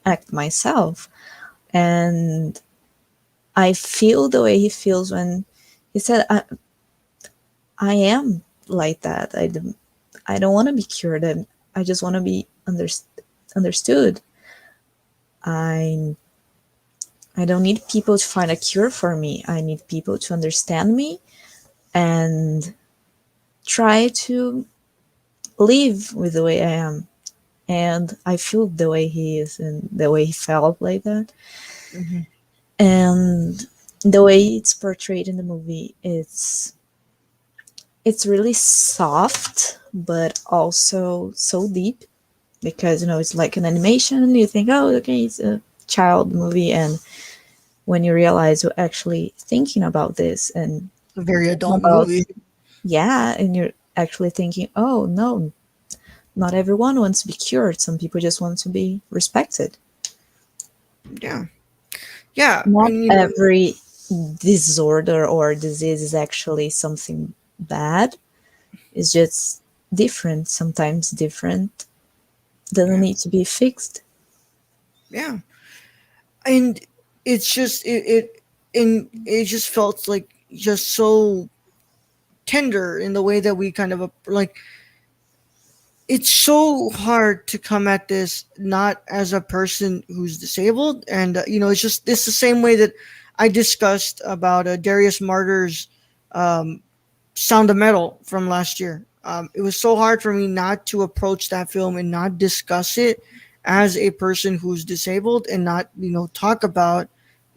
act myself. And I feel the way he feels when he said, I am like that. I don't want to be cured. I just want to be understood. I don't need people to find a cure for me. I need people to understand me and try to live with the way I am. And I feel the way he is and the way he felt like that. Mm-hmm. And the way it's portrayed in the movie, it's really soft, but also so deep, because it's like an animation. You think, oh, okay, it's a child movie, and when you realize you're actually thinking about this and A very adult movie. Yeah, and you're actually thinking, oh no, not everyone wants to be cured. Some people just want to be respected. Yeah. Not every disorder or disease is actually something bad. It's just different. Sometimes different doesn't need to be fixed. Yeah. And it's just it just felt like just so tender in the way that we kind of like. It's so hard to come at this not as a person who's disabled, and it's the same way that I discussed about Darius Martyr's Sound of Metal from last year. It was so hard for me not to approach that film and not discuss it as a person who's disabled, and not talk about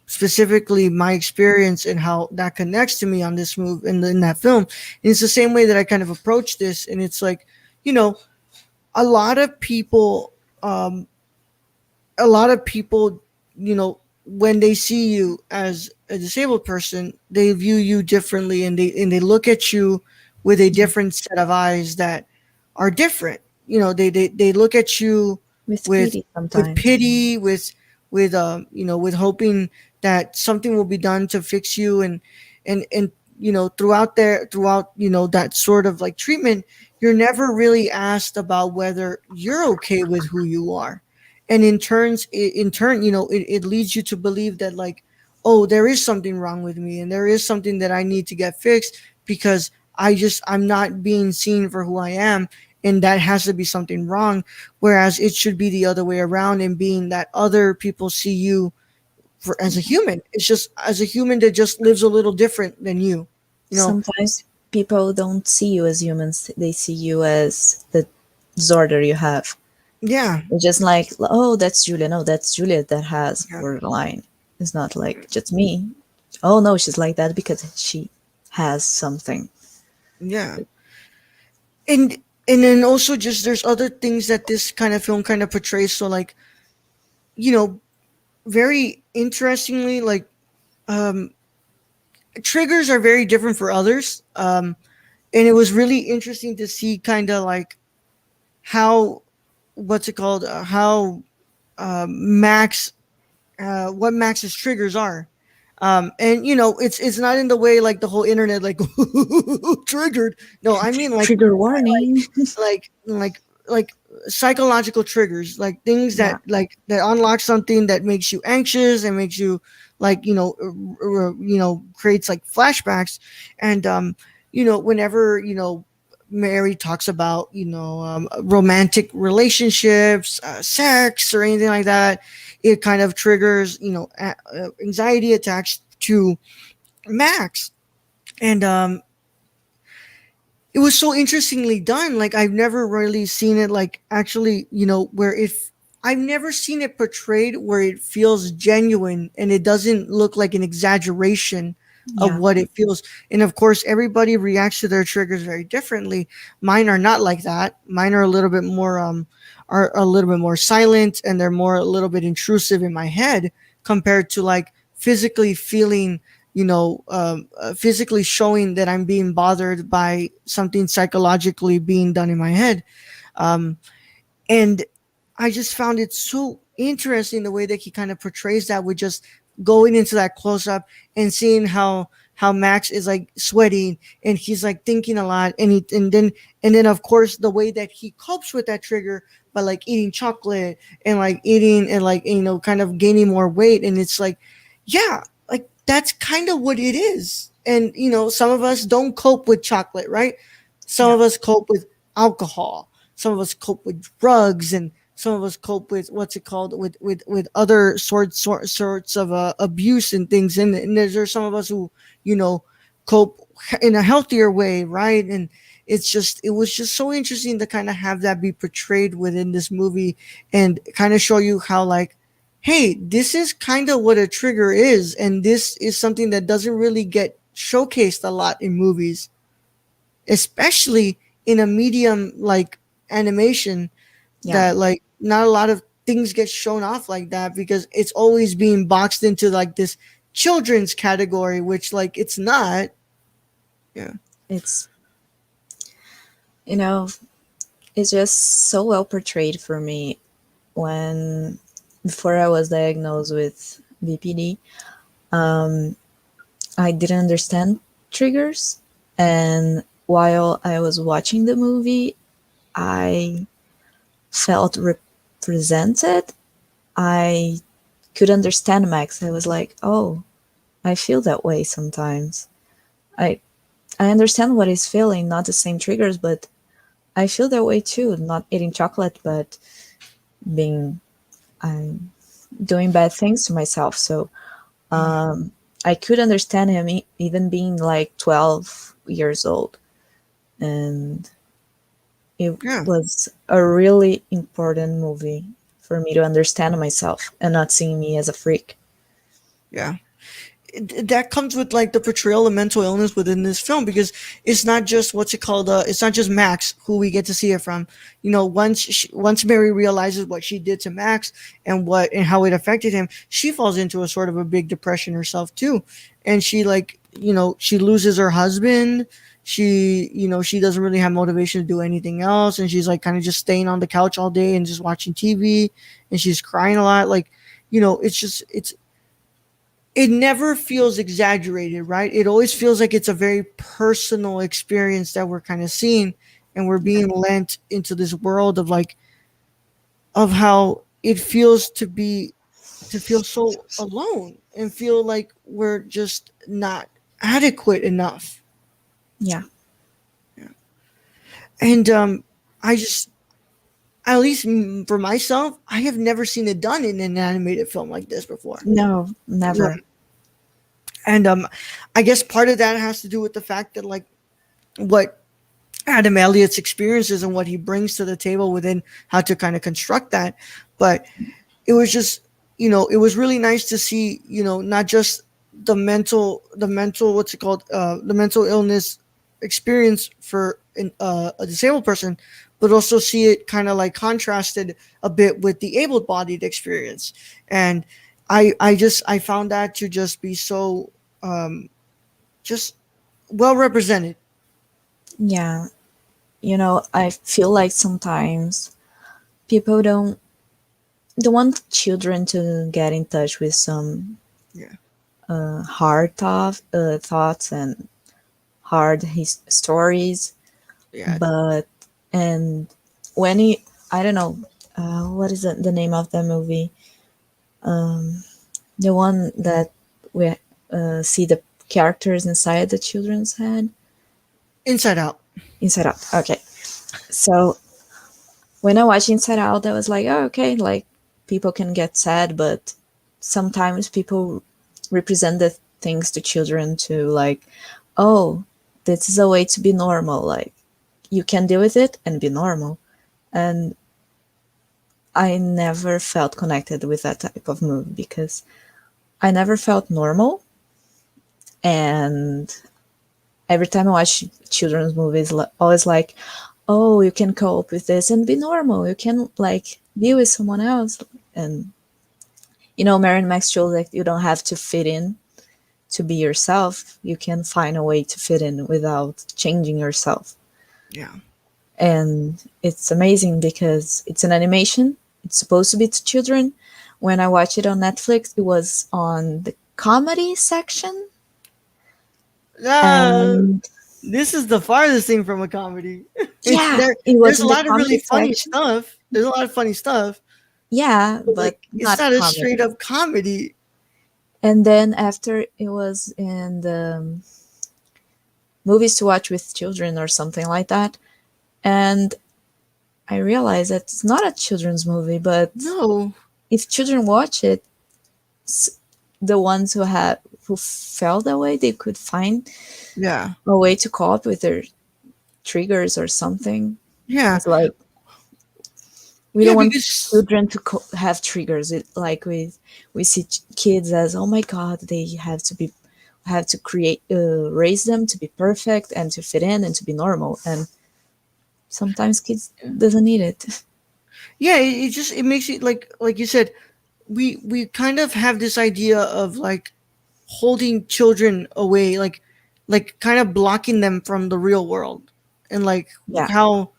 specifically my experience and how that connects to me on this move in that film. And it's the same way that I kind of approach this, and it's like, a lot of people, when they see you as a disabled person, they view you differently, and they look at you with a different set of eyes that are different. They look at you with pity sometimes. with hoping that something will be done to fix you, and throughout that sort of like treatment, you're never really asked about whether you're okay with who you are. And in turn, it leads you to believe that like, oh, there is something wrong with me, and there is something that I need to get fixed, because I'm not being seen for who I am, and that has to be something wrong. Whereas it should be the other way around, and being that other people see you as a human. It's just as a human that just lives a little different than you. Sometimes people don't see you as humans. They see you as the disorder you have. Yeah. It's just like, oh, that's Julia. No, that's Julia that has borderline. It's not like just me. Oh, no, she's like that because she has something. Yeah. And then also just there's other things that this kind of film kind of portrays. So like, very interestingly, like, triggers are very different for others. And it was really interesting to see kind of like how what's it called? How Max, what Max's triggers are. And it's not in the way like the whole internet like triggered. No, I mean like Trigger warning. like psychological triggers, like things Yeah. that unlock something that makes you anxious and makes you like creates like flashbacks. And whenever Mary talks about romantic relationships, sex or anything like that, it kind of triggers anxiety attacks to Max. And it was so interestingly done. Like I've never really seen it like actually, where I've never seen it portrayed where it feels genuine and it doesn't look like an exaggeration of Yeah. what it feels. And of course, everybody reacts to their triggers very differently. Mine are not like that. Mine are a little bit more silent, and they're a little bit intrusive in my head compared to like physically feeling, physically showing that I'm being bothered by something psychologically being done in my head. And I just found it so interesting the way that he kind of portrays that, with just going into that close up and seeing how Max is like sweating and he's like thinking a lot, and then of course the way that he copes with that trigger by like eating chocolate and like eating and like kind of gaining more weight. And it's like, yeah, like that's kind of what it is. And some of us don't cope with chocolate, right? Some of us cope with alcohol, some of us cope with drugs, and some of us cope with what's it called with other sorts of abuse and things. And there's some of us who cope in a healthier way, right? And it was just so interesting to kind of have that be portrayed within this movie and kind of show you how like, hey, this is kind of what a trigger is, and this is something that doesn't really get showcased a lot in movies, especially in a medium like animation. Yeah. That like not a lot of things get shown off like that, because it's always being boxed into like this children's category, which like it's not. Yeah. It's, it's just so well portrayed for me. When before I was diagnosed with BPD, I didn't understand triggers, and while I was watching the movie, I felt represented. I could understand Max. I was like, oh, I feel that way sometimes. I understand what he's feeling, not the same triggers, but I feel that way too. Not eating chocolate, but I'm doing bad things to myself. So I could understand him even being like 12 years old. And it was a really important movie for me to understand myself and not seeing me as a freak. Yeah. That comes with like the portrayal of mental illness within this film, because it's not just it's not just Max who we get to see it from. Once Mary realizes what she did to Max and how it affected him, she falls into a sort of a big depression herself too. And she she loses her husband. She doesn't really have motivation to do anything else, and she's like kind of just staying on the couch all day and just watching TV, and she's crying a lot. Like, it never feels exaggerated, right? It always feels like it's a very personal experience that we're kind of seeing, and we're being lent into this world of like, of how it feels to feel so alone and feel like we're just not adequate enough. Yeah. And at least for myself, I have never seen it done in an animated film like this before. No, never. Yeah. And I guess part of that has to do with the fact that like what Adam Elliott's experiences and what he brings to the table within how to kind of construct that. But it was just, it was really nice to see, not just the mental what's it called, the mental illness experience for a disabled person, but also see it kind of like contrasted a bit with the able-bodied experience. And I found that to just be so just well represented. Yeah. I feel like sometimes people don't want children to get in touch with some Yeah. hard thoughts and hard stories. Yeah. But and when he, I don't know, what is the name of the movie? The one that we see the characters inside the children's head. Inside Out. Inside Out. Okay. So when I watched Inside Out, I was like, oh, okay, like people can get sad, but sometimes people represent the things to children to like, oh, this is a way to be normal. Like you can deal with it and be normal. And I never felt connected with that type of movie because I never felt normal. And every time I watch children's movies, always like, oh, you can cope with this and be normal. You can like be with someone else. And, you know, Mary and Max shows that you don't have to fit in to be yourself. You can find a way to fit in without changing yourself. Yeah. And it's amazing because it's an animation. It's supposed to be to children. When I watched it on Netflix, it was on the comedy section. And This is the farthest thing from a comedy. yeah, There's a lot of really funny stuff. There's a lot of funny stuff. Yeah, but Like, it's not a straight up comedy. And then after it was in the movies to watch with children or something like that. And I realized that it's not a children's movie, but No. if children watch it, the ones who felt that way, they could find Yeah. a way to cope with their triggers or something. Yeah. It's like we don't want because children to have triggers. Like we see kids as, oh my god, they have to create raise them to be perfect and to fit in and to be normal. And sometimes kids doesn't need it. yeah, it makes it like you said, we kind of have this idea of like holding children away, like kind of blocking them from the real world, and like Yeah. how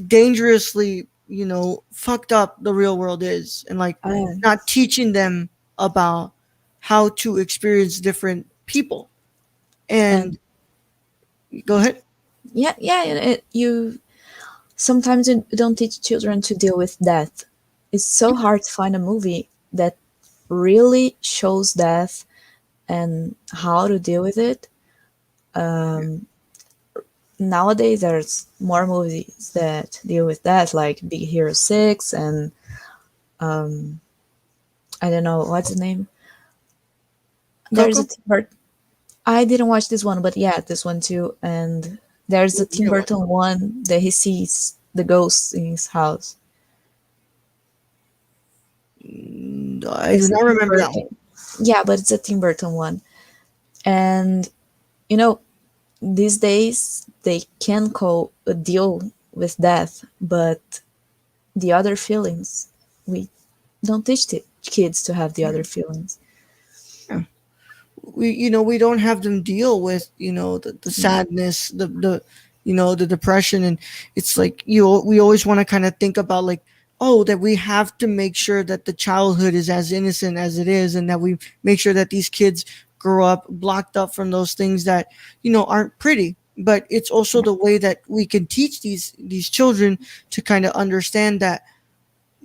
dangerously, you know, fucked up the real world is, and like not teaching them about how to experience different people. And go ahead. Yeah. You sometimes you don't teach children to deal with death. It's so hard to find a movie that really shows death and how to deal with it. Nowadays, there's more movies that deal with that, like Big Hero 6 and I don't know what's the name. There's a Tim Burton. I didn't watch this one, but yeah, this one too. And there's a Tim Burton one that he sees the ghosts in his house. I do not remember that one. Yeah, but it's a Tim Burton one. And, you know, these days they can deal with death, but the other feelings, we don't teach the kids to have the other feelings. Yeah. We don't have them deal with, the sadness, the depression. And it's like, we always want to kind of think about like, oh, that we have to make sure that the childhood is as innocent as it is, and that we make sure that these kids grow up blocked up from those things that, aren't pretty. But it's also the way that we can teach these children to kind of understand that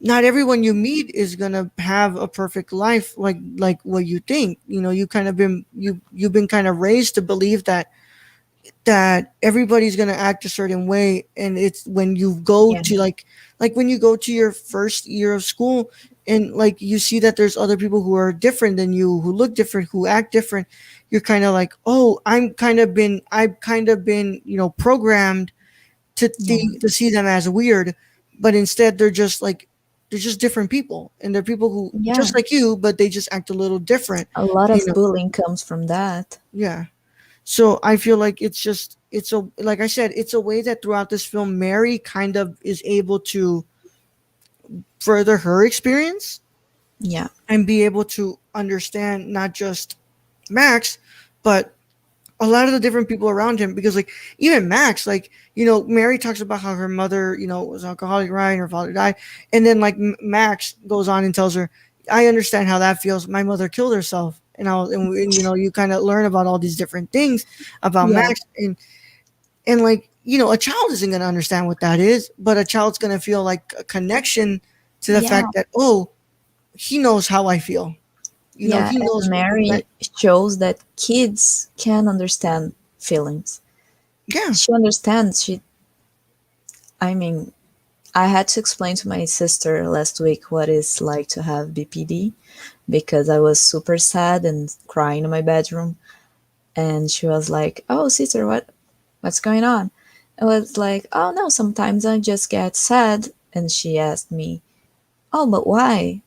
not everyone you meet is gonna have a perfect life like what you think. You've been kind of raised to believe that everybody's gonna act a certain way, and it's when you go to like when you go to your first year of school and like you see that there's other people who are different than you, who look different, who act different. You're kind of like, oh, I've kind of been programmed to see them as weird, but instead they're just different people, and they're people who just like you, but they just act a little different. A lot of bullying comes from that. Yeah. So I feel like like I said, it's a way that throughout this film, Mary kind of is able to further her experience. And be able to understand not just Max, but a lot of the different people around him, because like even Max, like, Mary talks about how her mother, was alcoholic, right? Her father died. And then like Max goes on and tells her, I understand how that feels. My mother killed herself. And you kind of learn about all these different things about Yeah. Max, and like, a child isn't going to understand what that is, but a child's going to feel like a connection to the Yeah. fact that, oh, he knows how I feel. Yeah, He and knows Mary shows that kids can understand feelings. Yeah. She understands. I mean, I had to explain to my sister last week what it's like to have BPD, because I was super sad and crying in my bedroom. And she was like, "Oh, sister, what's going on?" I was like, "Oh, no, sometimes I just get sad." And she asked me, "Oh, but why?"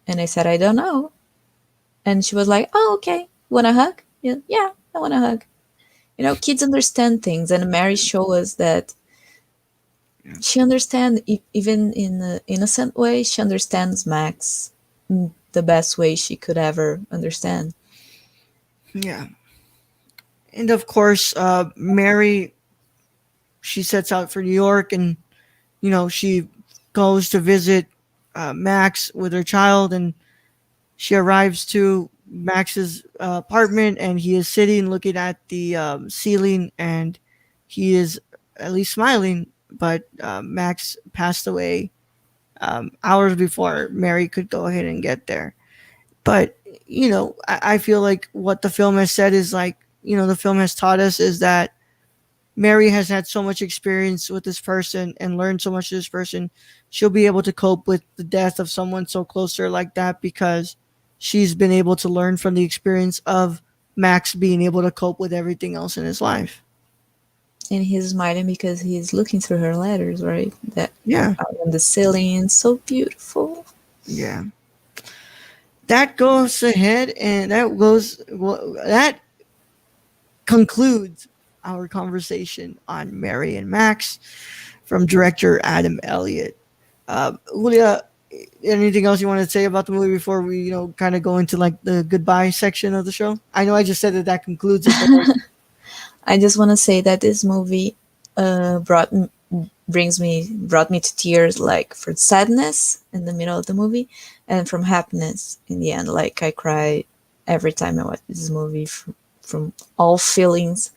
And I said, "I don't know." And she was like, "Oh, okay. Want a hug?" Yeah, I want a hug. Kids understand things, and Mary showed us that she understands, even in an innocent way, she understands Max in the best way she could ever understand. Yeah. And of course, Mary, she sets out for New York, and she goes to visit Max with her child, and she arrives to Max's apartment, and he is sitting looking at the ceiling, and he is at least smiling. But Max passed away hours before Mary could go ahead and get there. But I feel like what the film has said is like, the film has taught us is that Mary has had so much experience with this person and learned so much of this person. She'll be able to cope with the death of someone so close to her like that, because she's been able to learn from the experience of Max being able to cope with everything else in his life. And he's smiling because he's looking through her letters, right? That Yeah. are on the ceiling, so beautiful. Yeah. That goes ahead, and that concludes our conversation on Mary and Max from director Adam Elliot. Julia, anything else you want to say about the movie before we, kind of go into like the goodbye section of the show? I know I just said that concludes it. I just want to say that this movie brought me to tears, like for sadness in the middle of the movie, and from happiness in the end. Like I cry every time I watch this movie, from all feelings.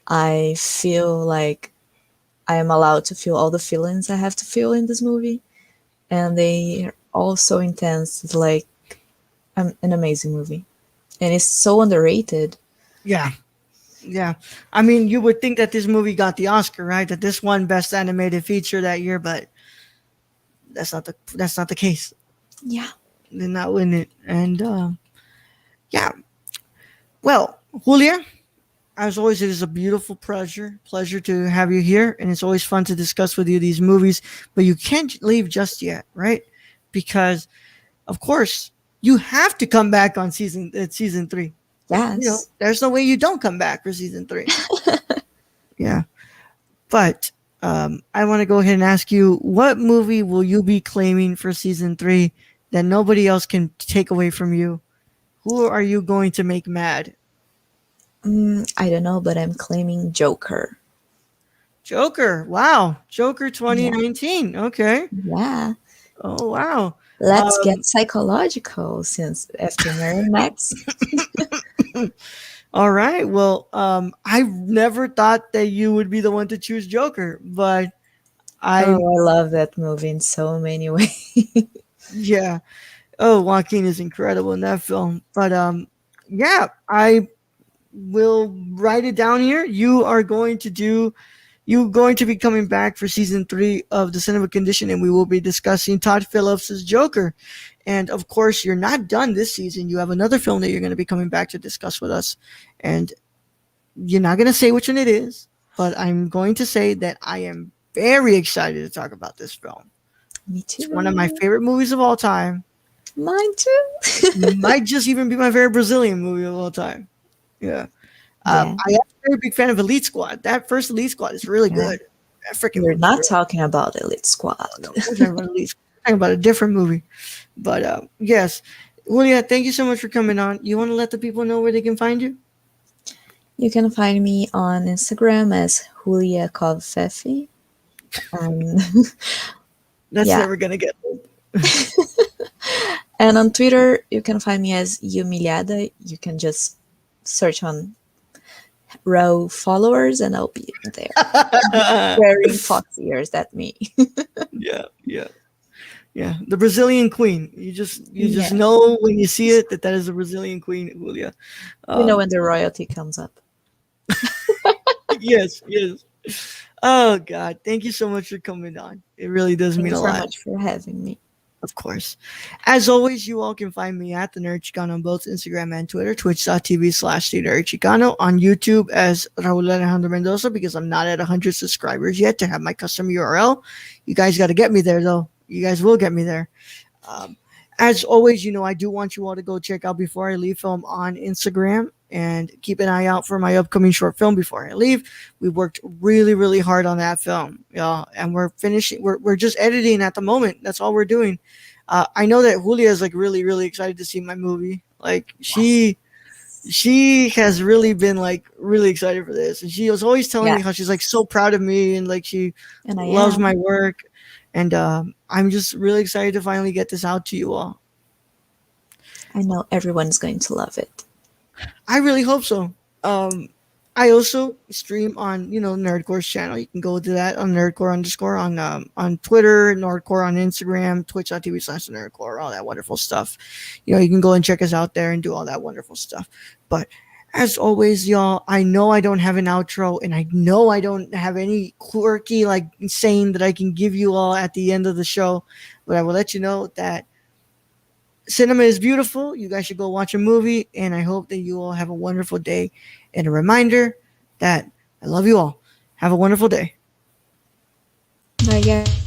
I feel like I am allowed to feel all the feelings I have to feel in this movie, and they are all so intense. It's like an amazing movie, and it's so underrated. Yeah. Yeah. I mean, you would think that this movie got the Oscar, right? That this won Best Animated Feature that year, but that's not the case. Yeah. Did not win it. And yeah. Well, Julia, as always, it is a beautiful pleasure to have you here, and it's always fun to discuss with you these movies, but you can't leave just yet, right? Because of course you have to come back on season 3. Yes. There's no way you don't come back for season 3. Yeah. But I want to go ahead and ask you, what movie will you be claiming for season 3 that nobody else can take away from you? Who are you going to make mad? I don't know, but I'm claiming Joker. Joker. Wow. Joker 2019. Yeah. Okay. Yeah. Oh, wow. Let's get psychological since after Mary Max. All right. Well, I never thought that you would be the one to choose Joker, but I love that movie in so many ways. Yeah. Oh, Joaquin is incredible in that film. But yeah, I will write it down here. You're going to be coming back for season 3 of the Cinema Condition, and we will be discussing Todd Phillips' Joker. And of course, you're not done this season. You have another film that you're going to be coming back to discuss with us. And you're not going to say which one it is, but I'm going to say that I am very excited to talk about this film. Me too. It's one of my favorite movies of all time. Mine too. Might just even be my favorite Brazilian movie of all time. Yeah. I am a very big fan of Elite Squad. That first Elite Squad is really good. That freaking We're not talking about Elite Squad. No, we're talking about Elite Squad. We're talking about a different movie. But yes. Julia, thank you so much for coming on. You want to let the people know where they can find you? You can find me on Instagram as Julia Kovfefi. That's Yeah. never gonna get old. And on Twitter, you can find me as Humilhada. You can just search on row followers and I'll be there. Wearing fox ears, that's me. Yeah. The Brazilian queen. You just Yeah. know when you see it that is a Brazilian queen, Julia. You know when the royalty comes up. Yes. Oh God, thank you so much for coming on. It really does Thank mean you a so lot. much for having me. Of course. As always, you all can find me at the Nerd Chicano on both Instagram and Twitter, twitch.tv/the Nerd Chicano, on YouTube as Raul Alejandro Mendoza, because I'm not at 100 subscribers yet to have my custom URL. You guys got to get me there, though. You guys will get me there. As always, I do want you all to go check out Before I Leave Film on Instagram and keep an eye out for my upcoming short film Before I Leave. We worked really, really hard on that film, and we're finishing. We're just editing at the moment. That's all we're doing. I know that Julia is like really, really excited to see my movie. Like she has really been like really excited for this, and she was always telling me how she's like so proud of me and like she loves my work. And I'm just really excited to finally get this out to you all. I know everyone's going to love it. I really hope so. I also stream on, Nerdcore's channel. You can go to that on Nerdcore_ on Twitter, Nerdcore on Instagram, twitch.tv/Nerdcore, all that wonderful stuff. You can go and check us out there and do all that wonderful stuff. But as always, y'all, I know I don't have an outro, and I know I don't have any quirky saying that I can give you all at the end of the show, but I will let you know that cinema is beautiful. You guys should go watch a movie, and I hope that you all have a wonderful day. And a reminder that I love you all. Have a wonderful day. Bye, guys.